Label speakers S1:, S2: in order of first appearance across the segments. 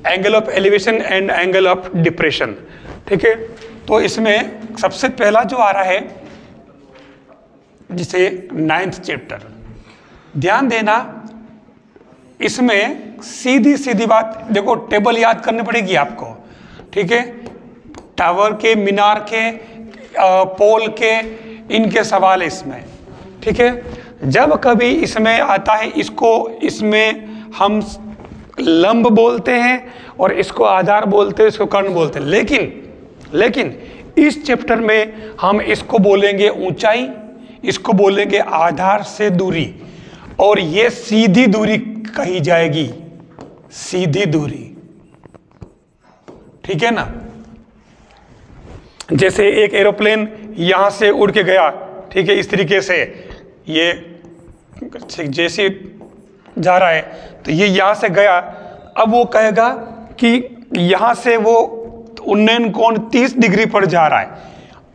S1: Angle of elevation and angle of depression. ठीक है, तो इसमें सबसे पहला जो आ रहा है जिसे 9th चैप्टर, ध्यान देना इसमें सीधी सीधी बात देखो, टेबल याद करनी पड़ेगी आपको। ठीक है, टावर के, मीनार के, पोल के, इनके सवाल है इसमें। ठीक है, जब कभी इसमें आता है, इसमें हम लंब बोलते हैं और इसको आधार बोलते हैं, इसको कर्ण बोलते हैं। लेकिन इस चैप्टर में हम इसको बोलेंगे ऊंचाई, इसको बोलेंगे आधार से दूरी, और ये सीधी दूरी कही जाएगी, सीधी दूरी। ठीक है ना, जैसे एक एरोप्लेन यहां से उड़ के गया, ठीक है, इस तरीके से ये जैसे जा रहा है, तो ये यहां से गया, अब वो कहेगा कि यहां से वो उन्नयन कोण 30 डिग्री पर जा रहा है,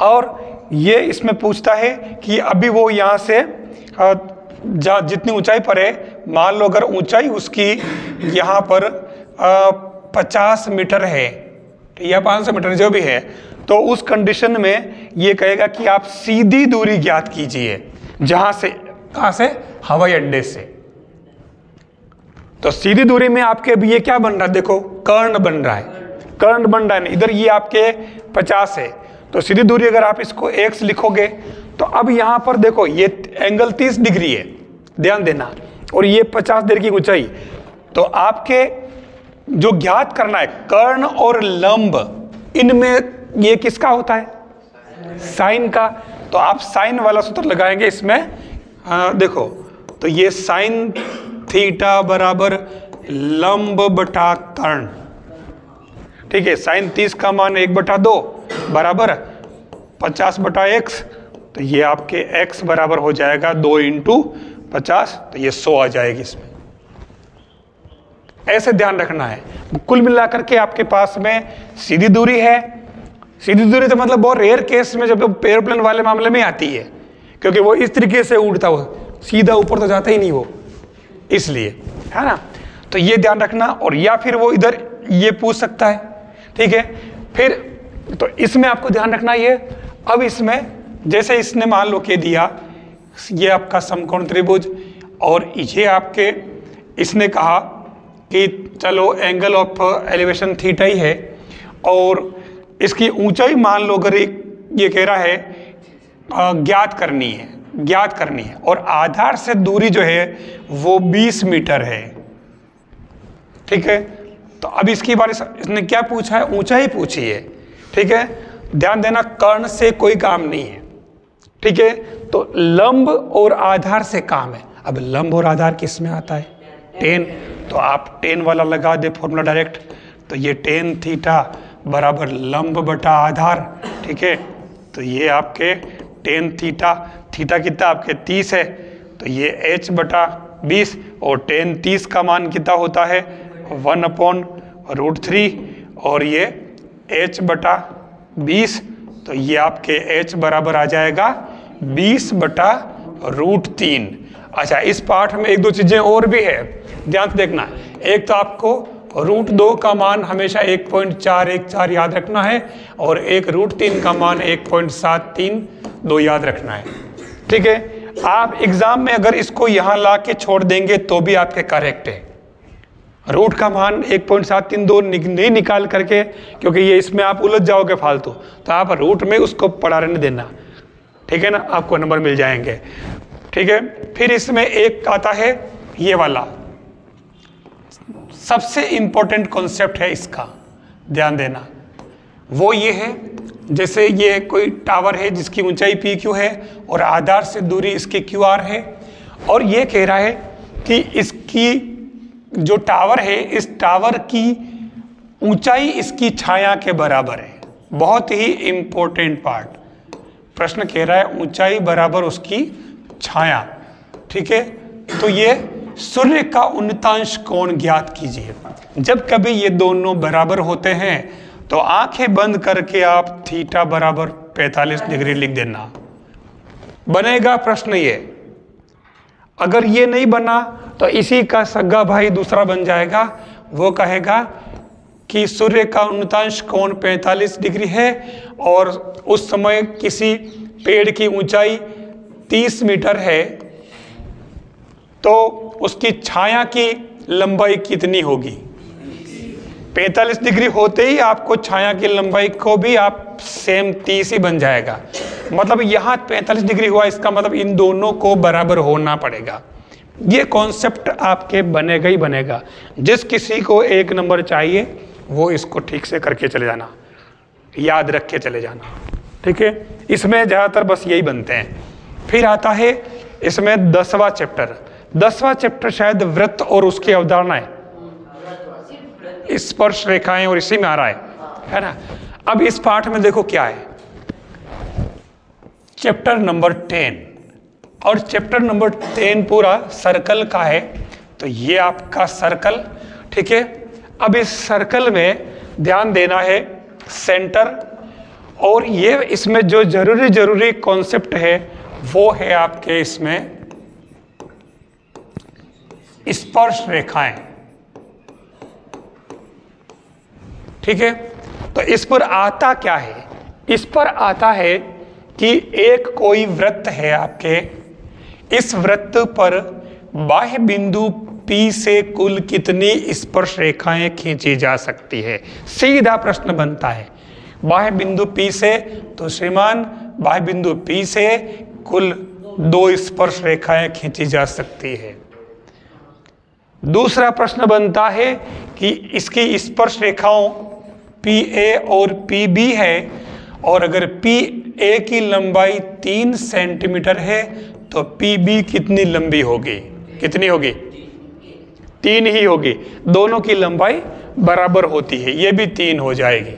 S1: और ये इसमें पूछता है कि अभी वो यहां से जितनी ऊंचाई पर है, मान लो अगर ऊंचाई उसकी यहां पर 50 मीटर है या 500 मीटर जो भी है, तो उस कंडीशन में ये कहेगा कि आप सीधी दूरी ज्ञात कीजिए, जहां से, कहां से, हवाई अड्डे से। तो सीधी दूरी में आपके अभी ये क्या बन रहा है, देखो कर्ण बन रहा है, कर्ण बन रहा है, इधर ये आपके 50 है, तो सीधी दूरी अगर आप इसको x लिखोगे, तो अब यहां पर देखो ये एंगल 30 डिग्री है, ध्यान देना, और ये 50 डिग्री की ऊंचाई, तो आपके जो ज्ञात करना है कर्ण और लंब, इनमें ये किसका होता है, साइन का। तो आप साइन वाला सूत्र लगाएंगे इसमें, देखो, तो ये साइन थीटा बराबर लंब बटा कर्ण। ठीक है, साइन 30 का मान 1/2 बराबर 50 बटा x, तो ये आपके x बराबर हो जाएगा 2 × 50, तो ये 100 आ जाएगी इसमें। ऐसे ध्यान रखना है। कुल मिलाकर के आपके पास में सीधी दूरी है, सीधी दूरी तो मतलब बहुत रेयर केस में जब एयरप्लेन वाले मामले में आती है, क्योंकि वो इस तरीके से उड़ता, हो सीधा ऊपर तो जाता ही नहीं वो, इसलिए, है ना। तो ये ध्यान रखना, और या फिर वो इधर ये पूछ सकता है। ठीक है, फिर तो इसमें आपको ध्यान रखना ये, अब इसमें जैसे इसने मान लो के दिया, ये आपका समकोण त्रिभुज, और ये आपके, इसने कहा कि चलो एंगल ऑफ एलिवेशन थीटा ही है, और इसकी ऊंचाई मान लो अगर ये कह रहा है ज्ञात करनी है, और आधार से दूरी जो है वो 20 मीटर है। ठीक है, तो अब इसकी बारे इसने क्या पूछा है, ऊंचाई पूछी है। ठीक है, ध्यान देना कर्ण से कोई काम नहीं है। ठीक है, तो लंब और आधार से काम है। अब लंब और आधार किस में आता है, tan, तो आप tan वाला लगा दे फॉर्मूला डायरेक्ट, तो ये tan थीटा बराबर लंब बटा आधार। ठीक है, तो ये आपके tan थीटा, थीटा कितना आपके 30 है, तो ये h बटा 20, और tan 30 का मान कितना होता है 1/√3, और ये h बटा 20, तो ये आपके h बराबर आ जाएगा 20/√3। अच्छा, इस पाठ में 1-2 चीजें और भी है, ध्यान से देखना। एक तो आपको √2 का मान हमेशा 1.414 याद रखना है, और एक √3 का मान 1.732 याद रखना है। ठीक है, आप एग्जाम में अगर इसको यहां ला के छोड़ देंगे तो भी आपके करेक्ट है। रूट का मान 1.732 नहीं निकाल करके, क्योंकि ये इसमें आप उलझ जाओगे फालतू, तो आप रूट में उसको पढ़ा रहने देना। ठीक है ना, आपको नंबर मिल जाएंगे। ठीक है, फिर इसमें एक आता है ये वाला, सबसे इंपॉर्टेंट कॉन्सेप्ट है इसका, ध्यान देना। वो ये है, जैसे ये कोई टावर है जिसकी ऊंचाई PQ है और आधार से दूरी इसकी QR है, और ये कह रहा है कि इसकी जो टावर है, इस टावर की ऊंचाई इसकी छाया के बराबर है। बहुत ही इंपॉर्टेंट पार्ट, प्रश्न कह रहा है ऊंचाई बराबर उसकी छाया। ठीक है, तो ये सूर्य का उन्नतांश कोण ज्ञात कीजिए। जब कभी ये दोनों बराबर होते हैं तो आंखें बंद करके आप थीटा बराबर 45 डिग्री लिख देना, बनेगा प्रश्न ये। अगर ये नहीं बना तो इसी का सगा भाई दूसरा बन जाएगा, वो कहेगा कि सूर्य का उन्नतांश कोण 45 डिग्री है और उस समय किसी पेड़ की ऊंचाई 30 मीटर है, तो उसकी छाया की लंबाई कितनी होगी? 45 डिग्री होते ही आपको छाया की लंबाई को भी आप सेम 30 ही बन जाएगा। मतलब यहाँ 45 डिग्री हुआ, इसका मतलब इन दोनों को बराबर होना पड़ेगा। ये कॉन्सेप्ट आपके बनेगा ही बनेगा। जिस किसी को 1 नंबर चाहिए वो इसको ठीक से करके चले जाना, याद रख के चले जाना, ठीक है। इसमें ज़्यादातर बस यही बनते हैं। फिर आता है इसमें 10वां चैप्टर। 10वां चैप्टर शायद वृत्त और उसकी अवधारणाएं, स्पर्श रेखाएं, और इसी में आ रहा है ना। अब इस पाठ में देखो क्या है, चैप्टर नंबर 10, और चैप्टर नंबर 10 पूरा सर्कल का है। तो ये आपका सर्कल, ठीक है। अब इस सर्कल में ध्यान देना है सेंटर, और ये इसमें जो जरूरी कॉन्सेप्ट है वो है आपके इसमें स्पर्श रेखाएं, ठीक है। तो इस पर आता क्या है? इस पर आता है कि एक कोई वृत्त है आपके, इस वृत्त पर बाह्य बिंदु P से कुल कितनी स्पर्श रेखाएं खींची जा सकती है? सीधा प्रश्न बनता है। बाह्य बिंदु P से, तो श्रीमान बाह्य बिंदु P से कुल 2 स्पर्श रेखाएं खींची जा सकती है। दूसरा प्रश्न बनता है कि इसकी स्पर्श रेखाओं PA और PB है, और अगर PA की लंबाई 3 सेंटीमीटर है तो PB कितनी लंबी होगी? कितनी होगी? 3 ही होगी। दोनों की लंबाई बराबर होती है, ये भी 3 हो जाएगी,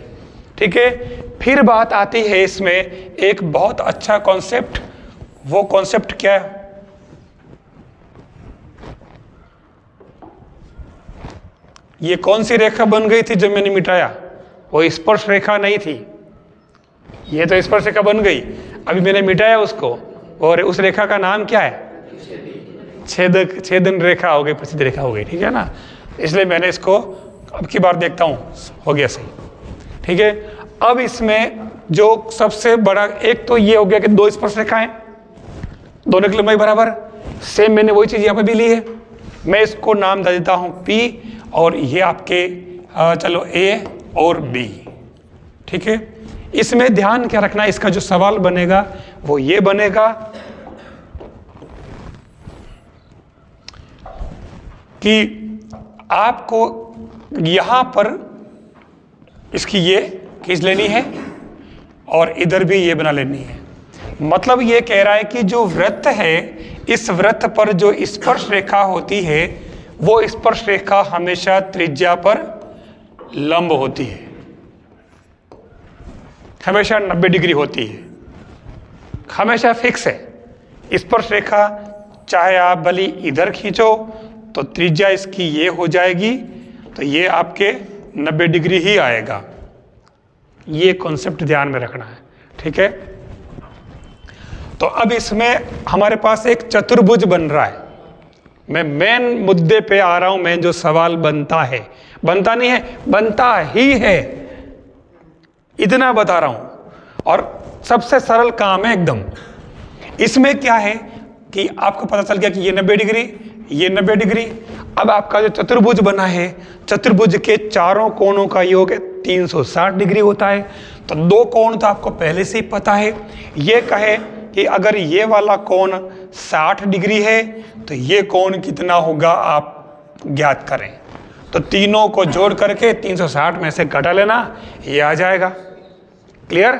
S1: ठीक है। फिर बात आती है इसमें एक बहुत अच्छा कॉन्सेप्ट। वो कॉन्सेप्ट क्या है? ये कौन सी रेखा बन गई थी जब मैंने मिटाया? वो स्पर्श रेखा नहीं थी, ये तो स्पर्श रेखा बन गई। अभी मैंने मिटाया उसको, और उस रेखा का नाम क्या है? छेदन रेखा हो गई, प्रसिद्ध रेखा हो गई, ठीक है ना। इसलिए मैंने इसको अब की बार देखता हूँ, हो गया सही, ठीक है। अब इसमें जो सबसे बड़ा, एक तो ये हो गया कि 2 स्पर्श रेखाएं, दोनों की लंबाई बराबर। सेम मैंने वही चीज़ यहाँ पर भी ली है। मैं इसको नाम दे देता हूँ P, और ये आपके चलो A और B, ठीक है। इसमें ध्यान क्या रखना है, इसका जो सवाल बनेगा वो ये बनेगा कि आपको यहां पर इसकी ये खींच लेनी है और इधर भी ये बना लेनी है। मतलब ये कह रहा है कि जो वृत्त है, इस वृत्त पर जो स्पर्श रेखा होती है वो स्पर्श रेखा हमेशा त्रिज्या पर लंब होती है, हमेशा 90 डिग्री होती है, हमेशा फिक्स है। स्पर्श रेखा चाहे आप भली इधर खींचो तो त्रिज्या इसकी ये हो जाएगी, तो ये आपके 90 डिग्री ही आएगा। ये कॉन्सेप्ट ध्यान में रखना है, ठीक है। तो अब इसमें हमारे पास एक चतुर्भुज बन रहा है। मैं मेन मुद्दे पे आ रहा हूं। मैं जो सवाल बनता है, बनता नहीं है, बनता ही है, इतना बता रहा हूं। और सबसे सरल काम है एकदम। इसमें क्या है कि आपको पता चल गया कि ये 90 डिग्री, ये 90 डिग्री। अब आपका जो चतुर्भुज बना है, चतुर्भुज के चारों कोणों का योग 360 डिग्री होता है। तो 2 कोण तो आपको पहले से ही पता है। ये कहे कि अगर ये वाला कोण 60 डिग्री है तो ये कोण कितना होगा आप ज्ञात करें। तो तीनों को जोड़ करके 360 में से घटा लेना, ये आ जाएगा। क्लियर?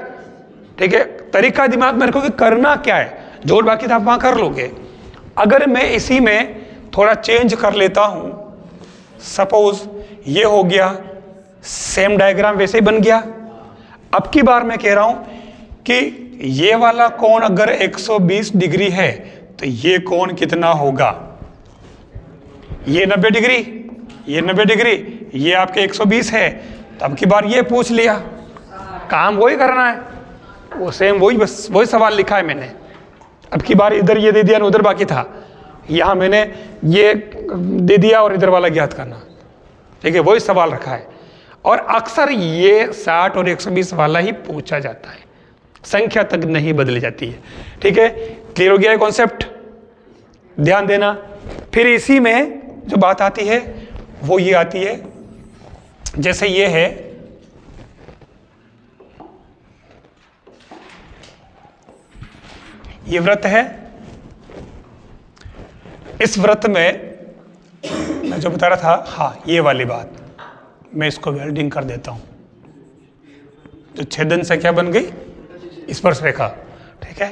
S1: ठीक है। तरीका दिमाग में रखो कि करना क्या है, जोड़ बाकी तो आप वहां कर लोगे। अगर मैं इसी में थोड़ा चेंज कर लेता हूं, सपोज ये हो गया, सेम डायग्राम वैसे ही बन गया। अब की बार मैं कह रहा हूं कि ये वाला कोण अगर 120 डिग्री है तो ये कोण कितना होगा? ये 90 डिग्री, ये 90 डिग्री, ये आपके 120 है। तो अब की बार ये पूछ लिया, काम वही करना है, वो सेम वही, बस वही सवाल लिखा है मैंने। अब की बार इधर ये दे दिया, उधर बाकी था, यहाँ मैंने ये दे दिया और इधर वाला ज्ञात करना, ठीक है, वही सवाल रखा है। और अक्सर ये 60 और 120 वाला ही पूछा जाता है, संख्या तक नहीं बदली जाती है। ठीक है, क्लियर हो गया है कॉन्सेप्ट, ध्यान देना। फिर इसी में जो बात आती है वो ये आती है, जैसे ये है ये व्रत है, इस व्रत में मैं जो बता रहा था, हाँ ये वाली बात, मैं इसको वेल्डिंग कर देता हूं, जो छेदन से क्या बन गई, स्पर्श रेखा। ठीक है,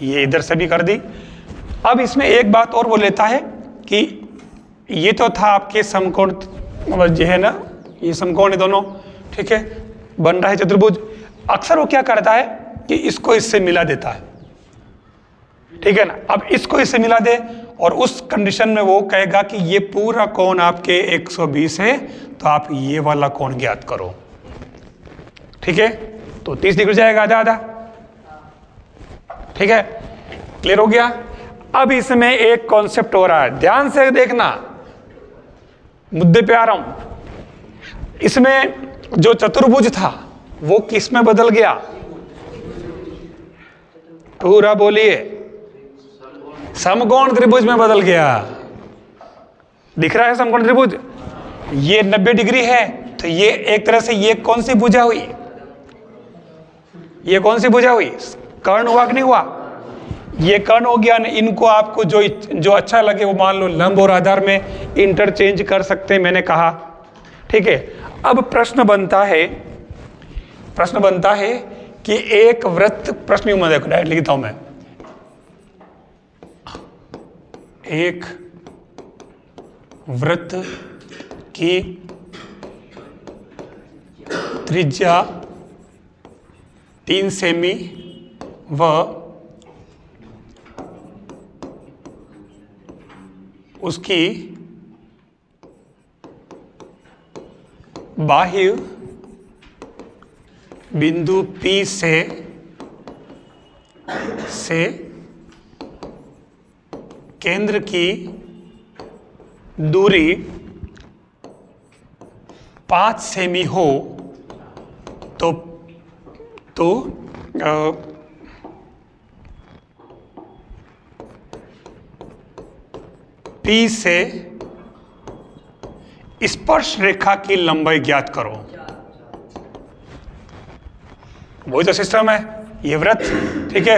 S1: ये इधर से भी कर दी। अब इसमें एक बात और वो लेता है कि ये तो था आपके समकोण, जो है ना ये समकोण है दोनों, ठीक है, बन रहा है चतुर्भुज। अक्सर वो क्या करता है कि इसको इससे मिला देता है, ठीक है ना। अब इसको इससे मिला दे और उस कंडीशन में वो कहेगा कि ये पूरा कोण आपके 120 है, तो आप ये वाला कोण ज्ञात करो। ठीक है, तो 30 डिग्री जाएगा आधा आधा। ठीक है, क्लियर हो गया। अब इसमें एक कॉन्सेप्ट हो रहा है, ध्यान से देखना, मुद्दे पे आ रहा हूं। इसमें जो चतुर्भुज था वो किस में बदल गया, पूरा बोलिए, समकोण त्रिभुज में बदल गया। दिख रहा है समकोण त्रिभुज, ये 90 डिग्री है, तो ये एक तरह से ये कौन सी भुजा हुई, ये कौन सी भुजा हुई, कर्ण हुआ कि नहीं हुआ, ये कर्ण हो गया। इनको आपको जो अच्छा लगे वो मान लो लंब और आधार में इंटरचेंज कर सकते हैं, मैंने कहा। ठीक है, अब प्रश्न बनता है कि एक वृत्त, प्रश्न में देखो डायरेक्ट लिखता हूं मैं, एक वृत्त की त्रिज्या 3 सेमी व उसकी बाह्य बिंदु P से केंद्र की दूरी 5 सेमी हो तो P से स्पर्श रेखा की लंबाई ज्ञात करो। वही तो सिस्टम है, ये वृत्त, ठीक है,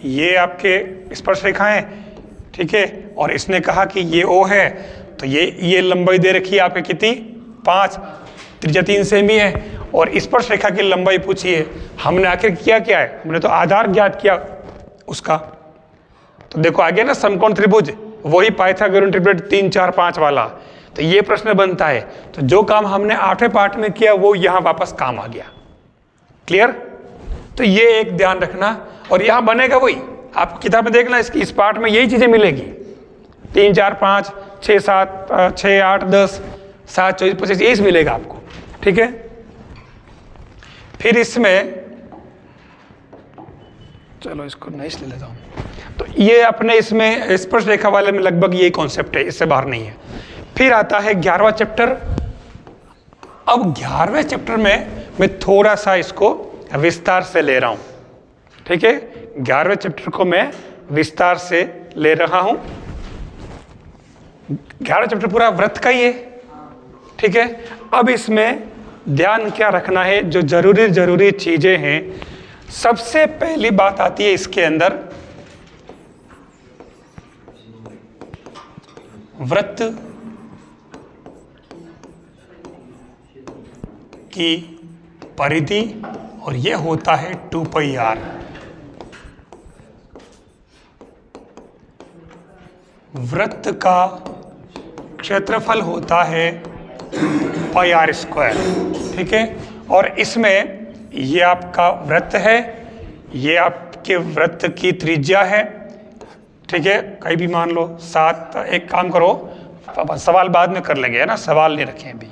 S1: ये आपके स्पर्श रेखा है, ठीक है, और इसने कहा कि ये O है, तो ये लंबाई दे रखी है आपके कितनी, 5, त्रिज्या 3 सेमी है, और स्पर्श रेखा की लंबाई पूछी है। हमने आखिर किया क्या है, हमने तो आधार ज्ञात किया उसका। तो देखो आगे ना समकोण त्रिभुज, वही पाइथागोरन ट्रिप्लेट 3, 4, 5 वाला। तो ये प्रश्न बनता है, तो जो काम हमने 8वें पार्ट में किया वो यहाँ वापस काम आ गया। क्लियर, तो ये एक ध्यान रखना, और यहाँ बनेगा वही, आप किताब में देखना, इस पार्ट में यही चीजें मिलेगी, 3, 4, 5, 6, 7, 6, 8, 10, 7, 24, 25, यही मिलेगा आपको। ठीक है, फिर इसमें चलो इसको नाइस ले लेता हूं। तो ये अपने इसमें स्पर्श रेखा वाले में लगभग यही कॉन्सेप्ट है, इससे बाहर नहीं है। फिर आता है 11वां चैप्टर। अब 11वें चैप्टर में मैं थोड़ा सा इसको विस्तार से ले रहा हूं। ठीक है, 11वें चैप्टर को मैं विस्तार से ले रहा हूं। 11वां चैप्टर पूरा व्रत का ही है। ठीक है, अब इसमें ध्यान क्या रखना है, जो जरूरी चीजें हैं। सबसे पहली बात आती है इसके अंदर, वृत्त की परिधि, और यह होता है 2πr। वृत्त का क्षेत्रफल होता है πr²। ठीक है, और इसमें ये आपका वृत्त है, ये आपके वृत्त की त्रिज्या है। ठीक है, कहीं भी मान लो 7, एक काम करो, सवाल बाद में कर लेंगे, है ना, सवाल नहीं रखे अभी,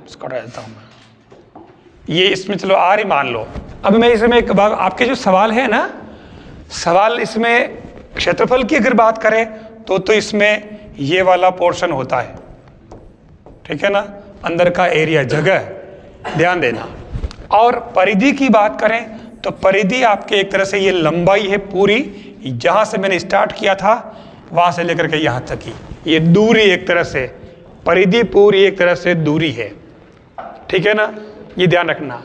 S1: इसको हटा देता हूं मैं, ये इसमें चलो R ही मान लो। अब मैं इसमें एक बात, आपके जो सवाल है ना, सवाल इसमें क्षेत्रफल की अगर बात करें तो इसमें ये वाला पोर्शन होता है, ठीक है ना, अंदर का एरिया, जगह, ध्यान देना। और परिधि की बात करें तो परिधि आपके एक तरह से ये लंबाई है पूरी, जहां से मैंने स्टार्ट किया था वहां से लेकर के यहां तक की ये दूरी, एक तरह से परिधि पूरी एक तरह से दूरी है, ठीक है ना, ये ध्यान रखना।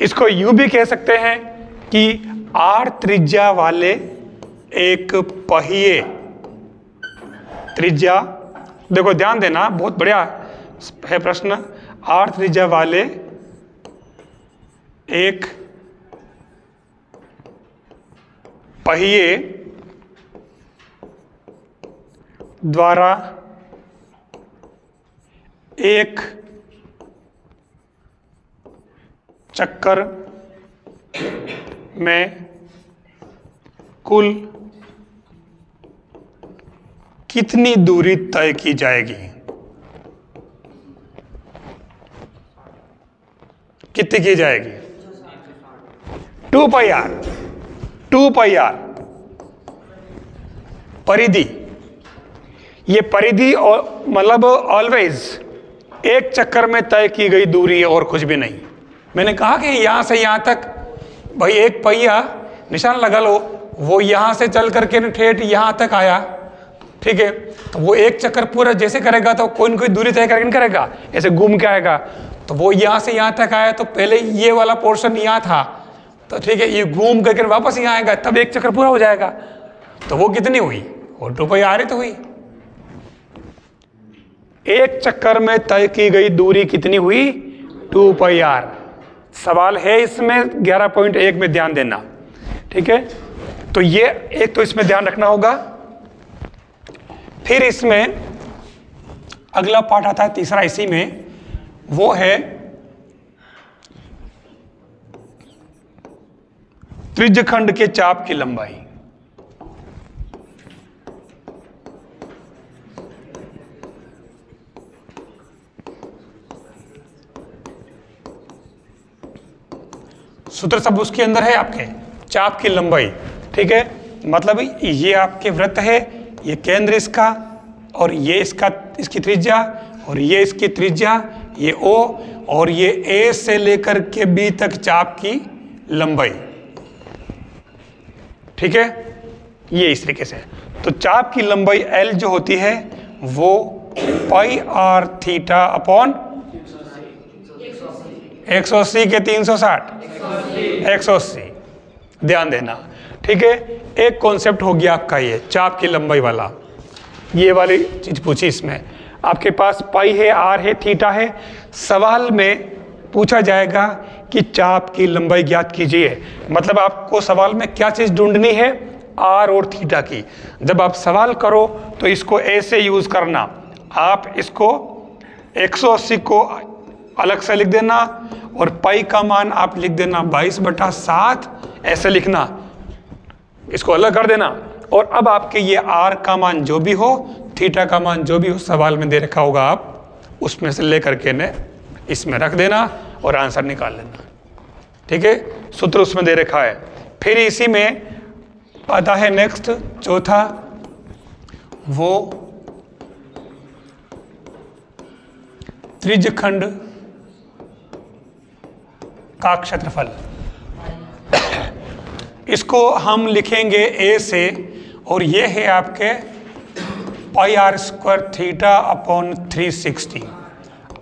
S1: इसको यूं भी कह सकते हैं कि r त्रिज्या वाले एक पहिए, त्रिज्या, देखो ध्यान देना, बहुत बढ़िया है प्रश्न, r त्रिज्या वाले एक पहिए द्वारा एक चक्कर में कुल कितनी दूरी तय की जाएगी? कितनी की जाएगी? 2 पाई r, 2 पाई r परिधि। ये परिधि और मतलब ऑलवेज एक चक्कर में तय की गई दूरी है और कुछ भी नहीं। मैंने कहा कि यहां से यहां तक भाई एक पहिया निशान लगा लो, वो यहां से चल करके ठेठ यहां तक आया, ठीक है, तो वो एक चक्कर पूरा जैसे करेगा तो कोई न कोई दूरी तय करके करेगा, ऐसे घूम के आएगा। तो वो यहां से यहां तक आया तो पहले ये वाला पोर्शन यहां था, तो ठीक है, ये घूम करके वापस यहाँ आएगा, तब एक चक्कर पूरा हो जाएगा। तो वो कितनी हुई? वो 2 पाई r तो हुई। एक चक्कर में तय की गई दूरी कितनी हुई? 2 पाई r। सवाल है इसमें 11.1 में, ध्यान देना, ठीक है। तो ये एक तो इसमें ध्यान रखना होगा। फिर इसमें अगला पार्ट आता है तीसरा इसी में, वो है त्रिज्यखंड के चाप की लंबाई। सूत्र सब उसके अंदर है आपके, चाप की लंबाई, ठीक है। मतलब ये आपके वृत्त है, ये केंद्र इसका, और ये इसका, इसकी त्रिज्या, और ये इसकी त्रिज्या, ये O, और ये A से लेकर के B तक चाप की लंबाई, ठीक है। ये इस तरीके से, तो चाप की लंबाई L जो होती है वो पाई r थीटा अपॉन 180 के 360, 180, ध्यान देना, ठीक है। एक कॉन्सेप्ट हो गया आपका ये चाप की लंबाई वाला, ये वाली चीज पूछी। इसमें आपके पास पाई है, r है, थीटा है। सवाल में पूछा जाएगा कि चाप की लंबाई ज्ञात कीजिए, मतलब आपको सवाल में क्या चीज ढूंढनी है? r और थीटा की। जब आप सवाल करो तो इसको ऐसे यूज करना, आप इसको 180 को अलग से लिख देना और पाई का मान आप लिख देना 22/7, ऐसे लिखना, इसको अलग कर देना। और अब आपके ये r का मान जो भी हो, थीटा का मान जो भी हो, सवाल में दे रखा होगा, आप उसमें से लेकर के ने इसमें रख देना और आंसर निकाल लेना, ठीक है। सूत्र उसमें दे रखा है। फिर इसी में आता है नेक्स्ट चौथा, वो त्रिज्यखंड का क्षेत्रफल। इसको हम लिखेंगे A से, और ये है आपके पाई r² थीटा अपॉन 360।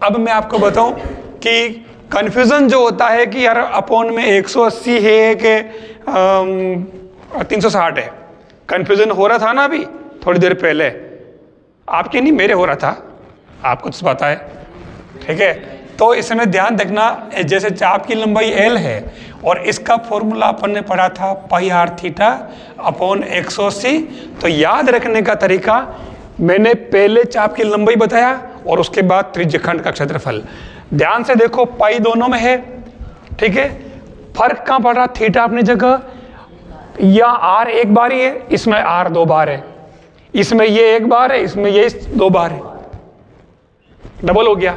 S1: अब मैं आपको बताऊं कि कन्फ्यूजन जो होता है कि यार अपॉन में 180 है कि 360 है, कन्फ्यूजन हो रहा था ना अभी थोड़ी देर पहले, आपके नहीं मेरे हो रहा था, आपको तो पता है, ठीक है। तो इसमें ध्यान रखना, जैसे चाप की लंबाई L है और इसका फॉर्मूला अपन ने पढ़ा था पाई r थीटा अपॉन 180, तो याद रखने का तरीका, मैंने पहले चाप की लंबाई बताया और उसके बाद त्रिज्यखंड का क्षेत्रफल। ध्यान से देखो, पाई दोनों में है, ठीक है। फर्क कहाँ पड़ रहा? थीटा अपनी जगह, या r एक बार ही है, इसमें r 2 बार है, इसमें ये 1 बार है, इसमें ये 2 बार है, डबल हो गया।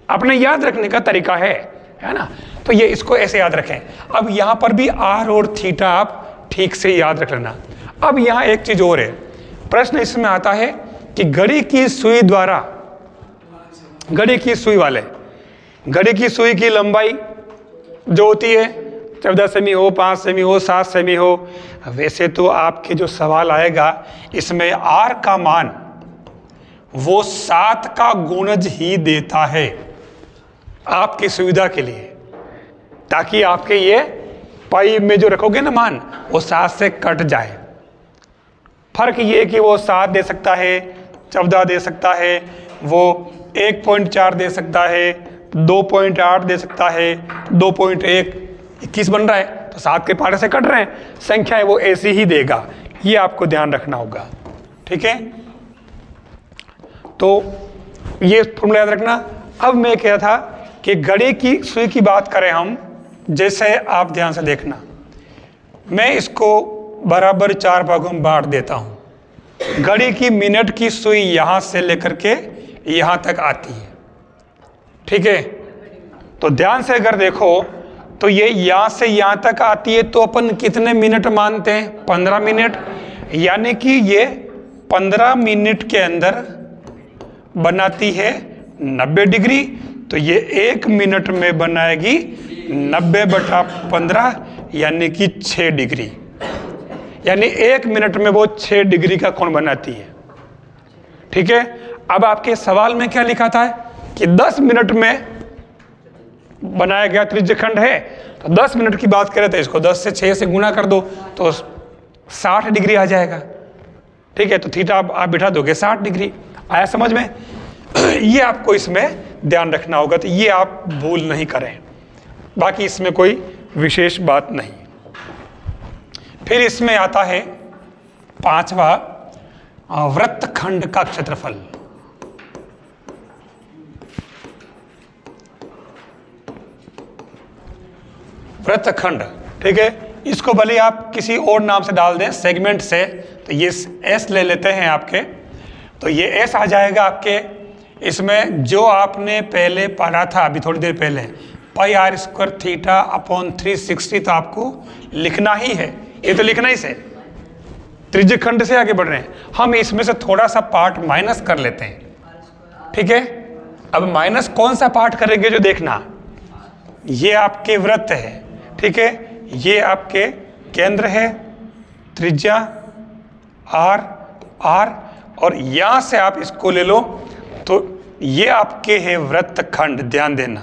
S1: अपने याद रखने का तरीका है ना। तो ये इसको ऐसे याद रखें। अब यहां पर भी r और थीटा आप ठीक से याद रख लेना। अब यहां एक चीज और है, प्रश्न इसमें आता है कि घड़ी की सुई द्वारा घड़ी की सुई वाले, घड़ी की सुई की लंबाई जो होती है 14 सेमी हो, 5 सेमी हो, 7 सेमी हो। वैसे तो आपके जो सवाल आएगा इसमें आर का मान वो 7 का गुणज ही देता है आपकी सुविधा के लिए, ताकि आपके ये पाई में जो रखोगे ना मान वो 7 से कट जाए। फर्क ये कि वो 7 दे सकता है, 14 दे सकता है, वो 1.4 दे सकता है, 2.8 दे सकता है, 2.1, 21 बन रहा है तो 7 के पारे से कट रहे हैं, संख्या है वो ऐसी ही देगा। ये आपको ध्यान रखना होगा, ठीक है। तो ये फॉर्मूला याद रखना। अब मैं कह रहा था कि घड़ी की सुई की बात करें हम, जैसे आप ध्यान से देखना, मैं इसको बराबर 4 भागों में बांट देता हूं। घड़ी की मिनट की सुई यहां से लेकर के यहां तक आती है, ठीक है। तो ध्यान से अगर देखो तो ये यहां से यहां तक आती है, तो अपन कितने मिनट मानते हैं? 15 मिनट। यानी कि ये 15 मिनट के अंदर बनाती है 90 डिग्री। तो ये 1 मिनट में बनाएगी 90/15 यानी कि 6 डिग्री। यानी 1 मिनट में वो 6 डिग्री का कोण बनाती है, ठीक है। अब आपके सवाल में क्या लिखा था कि 10 मिनट में बनाया गया त्रिज्यखंड है, तो 10 मिनट की बात करें तो इसको 10 से 6 से गुणा कर दो तो 60 डिग्री आ जाएगा, ठीक है। तो थीटा आप बिठा दोगे 60 डिग्री। आया समझ में? ये आपको इसमें ध्यान रखना होगा, तो ये आप भूल नहीं करें। बाकी इसमें कोई विशेष बात नहीं। फिर इसमें आता है 5वां वृत्तखंड का क्षेत्रफल। वृत्तखंड, ठीक है। इसको भले आप किसी और नाम से डाल दें, सेगमेंट से, तो ये एस ले लेते हैं आपके, तो ये एस आ जाएगा आपके। इसमें जो आपने पहले पढ़ा था अभी थोड़ी देर पहले, पाई आर स्क्वायर थीटा अपॉन 360, तो आपको लिखना ही है, ये तो लिखना ही से। त्रिज्यखंड से आगे बढ़ रहे हैं हम, इसमें से थोड़ा सा पार्ट माइनस कर लेते हैं, ठीक है। अब माइनस कौन सा पार्ट करेंगे जो देखना, ये आपके वृत्त है, ठीक है। ये आपके केंद्र है, त्रिज्या आर आर, और यहां से आप इसको ले लो तो ये आपके है वृत्तखंड। ध्यान देना,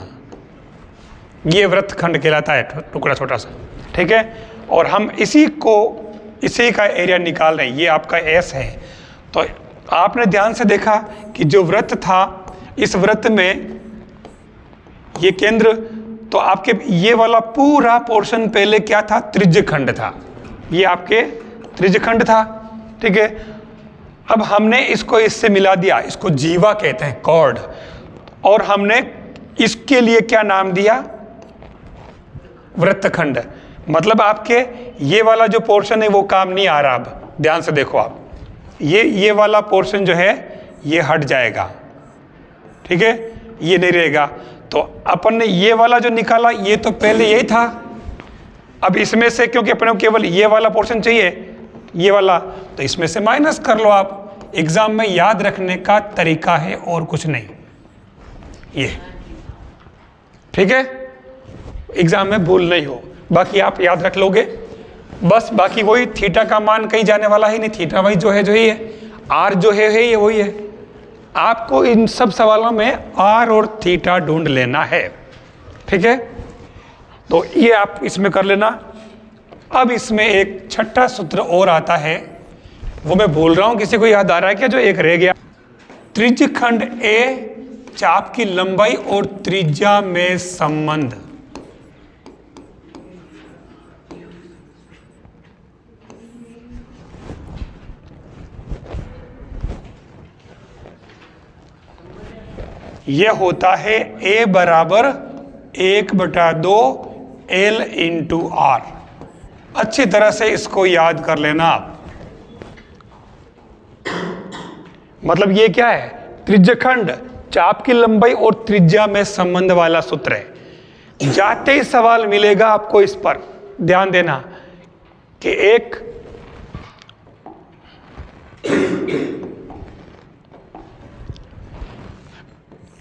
S1: ये वृत्तखंड कहलाता है, टुकड़ा छोटा सा, ठीक है। और हम इसी का एरिया निकाल रहे हैं, ये आपका एस है। तो आपने ध्यान से देखा कि जो वृत्त था, इस वृत्त में ये केंद्र, तो आपके ये वाला पूरा पोर्शन पहले क्या था? त्रिज्यखंड था। ये आपके त्रिज्यखंड था, ठीक है। अब हमने इसको इससे मिला दिया, इसको जीवा कहते हैं, कॉर्ड, और हमने इसके लिए क्या नाम दिया? वृत्तखंड। मतलब आपके ये वाला जो पोर्शन है वो काम नहीं आ रहा। अब ध्यान से देखो आप, ये वाला पोर्शन जो है ये हट जाएगा, ठीक है, ये नहीं रहेगा। तो अपन ने ये वाला जो निकाला, ये तो पहले यही था। अब इसमें से क्योंकि अपने को केवल ये वाला पोर्शन चाहिए, ये वाला, तो इसमें से माइनस कर लो आप। एग्जाम में याद रखने का तरीका है और कुछ नहीं, ये, ठीक है। एग्जाम में भूल नहीं हो, बाकी आप याद रख लोगे बस। बाकी वही थीटा का मान कहीं जाने वाला ही नहीं, थीटा वही जो है ही है, आर जो है ये वही है। आपको इन सब सवालों में आर और थीटा ढूंढ लेना है, ठीक है। तो ये आप इसमें कर लेना। अब इसमें एक छठा सूत्र और आता है, वो मैं भूल रहा हूं, किसी को याद आ रहा है क्या? जो एक रह गया, त्रिज्यखंड ए, चाप की लंबाई और त्रिज्या में संबंध। यह होता है a बराबर 1/2 L इंटू आर। अच्छी तरह से इसको याद कर लेना आप। मतलब ये क्या है? त्रिज्यखंड, चाप की लंबाई और त्रिज्या में संबंध वाला सूत्र है। जाते ही सवाल मिलेगा आपको, इस पर ध्यान देना कि एक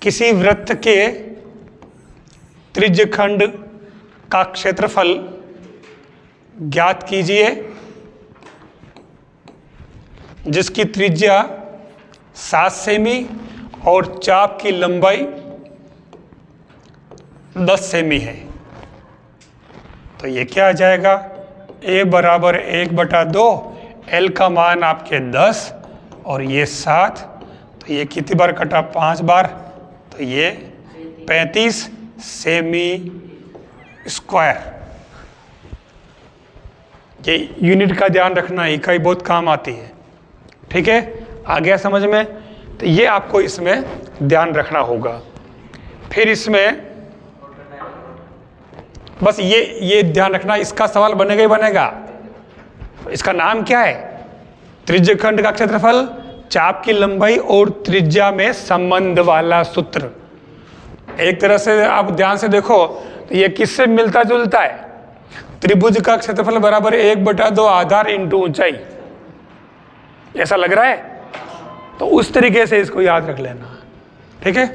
S1: किसी वृत्त के त्रिज्यखंड का क्षेत्रफल ज्ञात कीजिए जिसकी त्रिज्या 7 सेमी और चाप की लंबाई 10 सेमी है। तो ये क्या आ जाएगा, a बराबर 1/2, L का मान आपके 10 और ये 7, तो ये कितनी बार कटा, 5 बार, तो ये 35 सेमी स्क्वायर। ये यूनिट का ध्यान रखना, इकाई बहुत काम आती है। ठीक है, आ गया समझ में? तो ये आपको इसमें ध्यान रखना होगा। फिर इसमें बस ये ध्यान रखना, इसका सवाल बनेगा ही बनेगा। इसका नाम क्या है? त्रिज्यखंड का क्षेत्रफल, चाप की लंबाई और त्रिज्या में संबंध वाला सूत्र। एक तरह से आप ध्यान से देखो तो ये किससे मिलता जुलता है? त्रिभुज का क्षेत्रफल बराबर 1/2 आधार इंटू ऊंचाई। ऐसा लग रहा है? तो उस तरीके से इसको याद रख लेना। ठीक है।